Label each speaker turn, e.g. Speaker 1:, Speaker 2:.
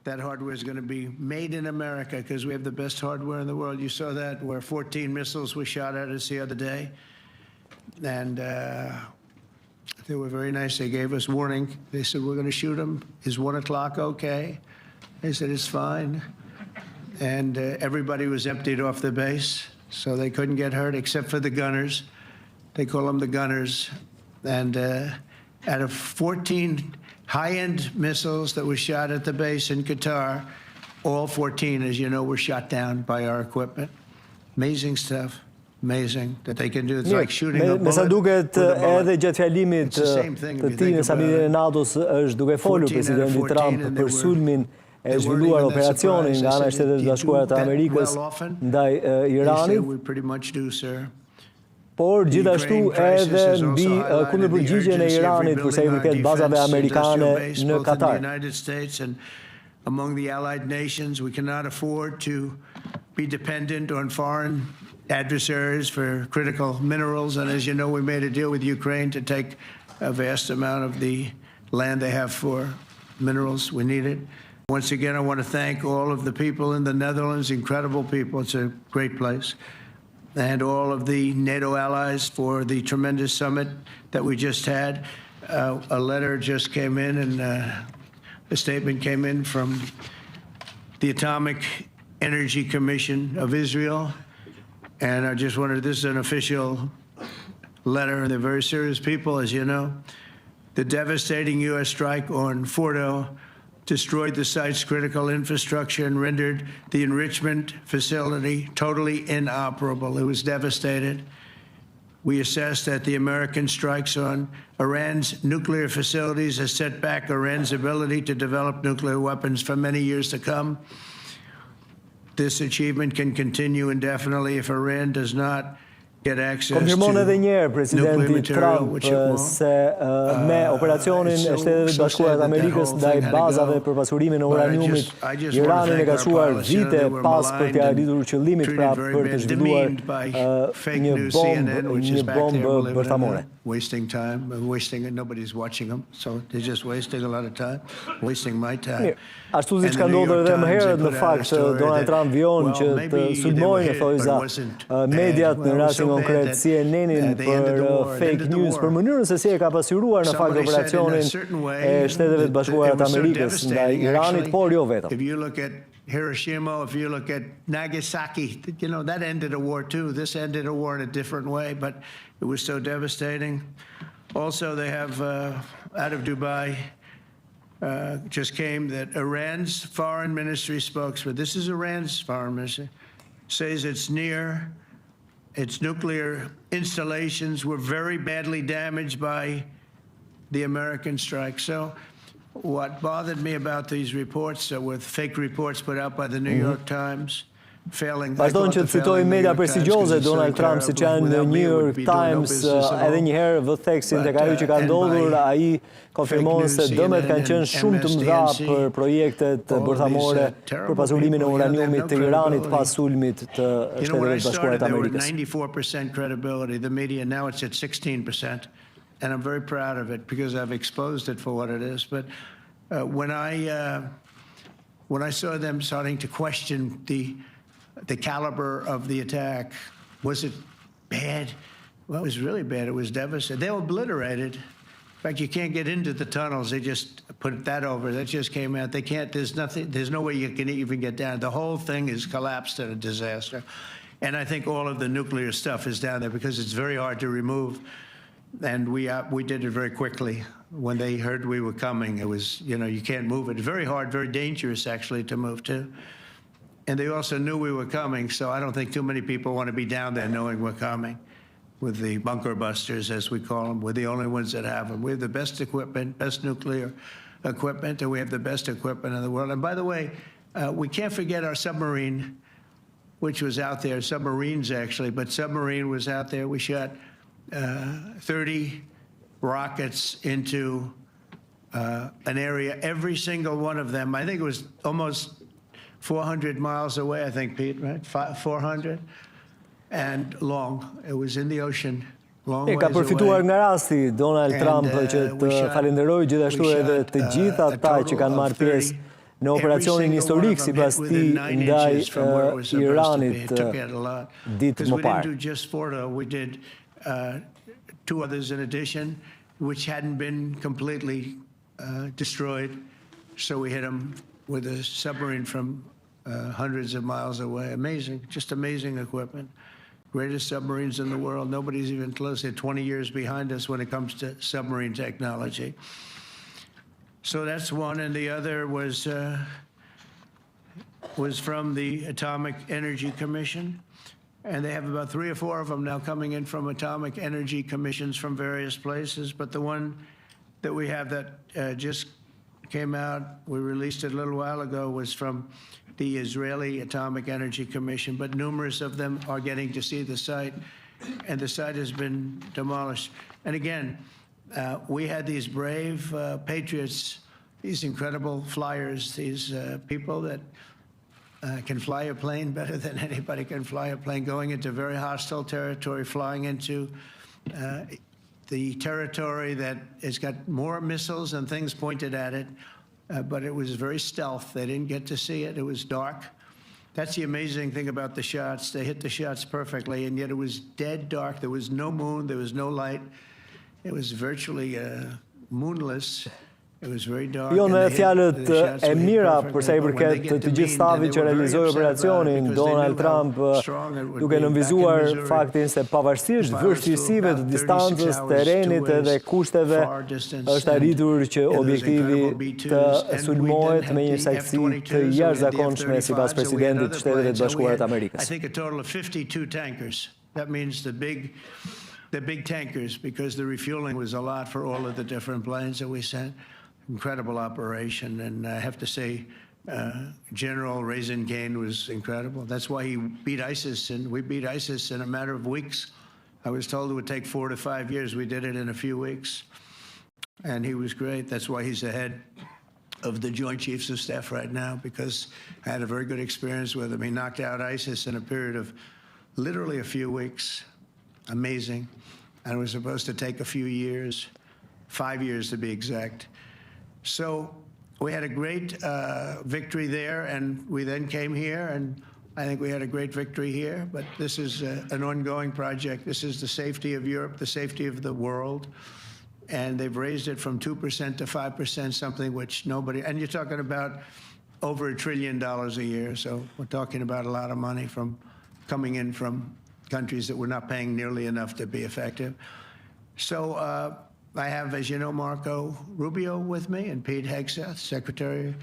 Speaker 1: that hardware is going to be made in America because we have the best hardware in the world. You saw that where 14 missiles were shot at us the other day. And they were very nice. They gave us warning. They said, we're going to shoot them. Is 1 o'clock okay? They said, it's fine. And everybody was emptied off the base, so they couldn't get hurt except for the gunners. They call them the gunners. And out of 14 high-end missiles that were shot at the base in Qatar, all 14, as you know, were shot down by our equipment. Amazing stuff. Amazing that they can do. It's like shooting a bullet.
Speaker 2: Me sa duket edhe gjatë fjalimit të tij në samitin e NATO-s është duke folur presidenti Trump për sulmin e zhvilluar operacionin nga ana e Shtetet Bashkuara të Amerikës ndaj Iranit. Por gjithashtu edhe mbi kundërpërgjigjen e Iranit për sa i përket bazave amerikane në Katar.
Speaker 1: Among the allied nations, we cannot afford to be dependent on foreign adversaries for critical minerals. And as you know, we made a deal with Ukraine to take a vast amount of the land they have for minerals. We need it. Once again, I want to thank all of the people in the Netherlands, incredible people. It's a great place. And all of the NATO allies for the tremendous summit that we just had. A letter just came in and a statement came in from the Atomic Energy Commission of Israel. And I just wondered, this is an official letter, and they're very serious people, as you know. The devastating U.S. strike on Fordo destroyed the site's critical infrastructure and rendered the enrichment facility totally inoperable. It was devastated. We assessed that the American strikes on Iran's nuclear facilities has set back Iran's ability to develop nuclear weapons for many years to come. This achievement can continue indefinitely if Iran does not get access to
Speaker 2: Konfirmon edhe një herë presidenti Trump se me operacionin e Shtetet Bashkuara të Amerikës ndaj bazave për pasurimin e uraniumit, Irani e ka çuar vite pas për të arritur qëllimit pra për të zhvilluar një bombë bërthamore.
Speaker 1: Wasting time, wasting it. Nobody's watching them, so they're just wasting a lot of time, wasting my time.
Speaker 2: Ashtu siç ka ndodhur edhe më herët, në fakt Donald Trump vion që të sulmojnë thojza mediat në rastin konkret CNN-in për fake news për mënyrën se si e ka pasyruar në fakt operacionin e Shteteve të Bashkuara të Amerikës ndaj Iranit, por jo vetëm.
Speaker 1: If you look at Hiroshima, if you look at Nagasaki, you know, that ended a war too. This ended a war in a different way, but it was so devastating. Also, they have, out of Dubai, just came that Iran's foreign ministry spokesman, this is Iran's foreign ministry, says it's near its nuclear installations were very badly damaged by the American strike. So what bothered me about these reports with fake reports put out by the New York Times,
Speaker 2: vazhdon që të citoj media prestigjioze Donald Trump siç janë në New York Times, edhe një herë vë theksin tek ajo që ka ndodhur, ai konfirmon se dëmet kanë qenë shumë të mëdha për projektet bërthamore për pasurimin e uraniumit të Iranit pas sulmit të Shteteve të Bashkuara të Amerikës.
Speaker 1: 94% credibility, the media now it's at 16%, and I'm very proud of it because I've exposed it for what it is. But when I saw them starting to question the caliber of the attack, was it bad? Well, it was really bad. It was devastating. They were obliterated. In fact, you can't get into the tunnels. They just put that over. That just came out. They can't, there's nothing, there's no way you can even get down. The whole thing is collapsed in a disaster. And I think all of the nuclear stuff is down there because it's very hard to remove. And we did it very quickly. When they heard we were coming, it was, you know, you can't move it. Very hard, very dangerous, actually, to move to. And they also knew we were coming, so I don't think too many people want to be down there knowing we're coming. With the bunker busters, as we call them, we're the only ones that have them. We have the best equipment, best nuclear equipment, and we have the best equipment in the world. And by the way, we can't forget our submarine, which was out there, submarines actually, but submarine was out there. We shot 30 rockets into an area, every single one of them. I think it was almost 400 miles away, I think, Pete, right? 400? And long. It was in the ocean. Long ways away.
Speaker 2: Ka përfituar nga rasti Donald Trump që të falenderoj gjithashtu edhe të gjithë ata që kanë marrë pjesë në operacionin historik sipas tij ndaj Iranit ditë më parë.
Speaker 1: We did 2 others in addition, which hadn't been completely destroyed. So we hit them with a submarine from hundreds of miles away. Amazing, just amazing equipment. Greatest submarines in the world. Nobody's even close. They're 20 years behind us when it comes to submarine technology. So that's one, and the other was from the Atomic Energy Commission. And they have about 3 or 4 of them now coming in from atomic energy commissions from various places. But the one that we have that just came out, we released it a little while ago, was from the Israeli Atomic Energy Commission. But numerous of them are getting to see the site, and the site has been demolished. And again, we had these brave patriots, these incredible flyers, these people that can fly a plane better than anybody can fly a plane, going into very hostile territory, flying into the territory that has got more missiles and things pointed at it, but it was very stealth. They didn't get to see it. It was dark. That's the amazing thing about the shots. They hit the shots perfectly, and yet it was dead dark. There was no moon. There was no light. It was virtually moonless.
Speaker 2: Jo, me fjalët e mira përsa i përket të gjithë stafit që realizoi operacionin, Donald Trump duke nënvizuar faktin se pavarësisht vështirësive të distancës, terrenit edhe kushteve, është arritur që objektivi të sulmohet me një saktësi të jashtëzakonshme sipas presidentit të Shtetet e Bashkuara të Amerikës.
Speaker 1: I think a total of 52 tankers. That means the big tankers, because the refueling was a lot for all of the different planes that we sent. Incredible operation, and I have to say, General Raisin Kane was incredible. That's why he beat ISIS, and we beat ISIS in a matter of weeks. I was told it would take 4 to 5 years. We did it in a few weeks, and he was great. That's why he's the head of the Joint Chiefs of Staff right now, because I had a very good experience with him. He knocked out ISIS in a period of literally a few weeks. Amazing. And it was supposed to take a few years, 5 years to be exact. So we had a great victory there, and we then came here, and I think we had a great victory here. But this is an ongoing project. This is the safety of Europe, the safety of the world. And they've raised it from 2% to 5%, something which nobody, and you're talking about over $1 trillion a year. So we're talking about a lot of money coming in from countries that we're not paying nearly enough to be effective. So I have, as you know, Marco Rubio with me, and Pete Hegseth, Secretary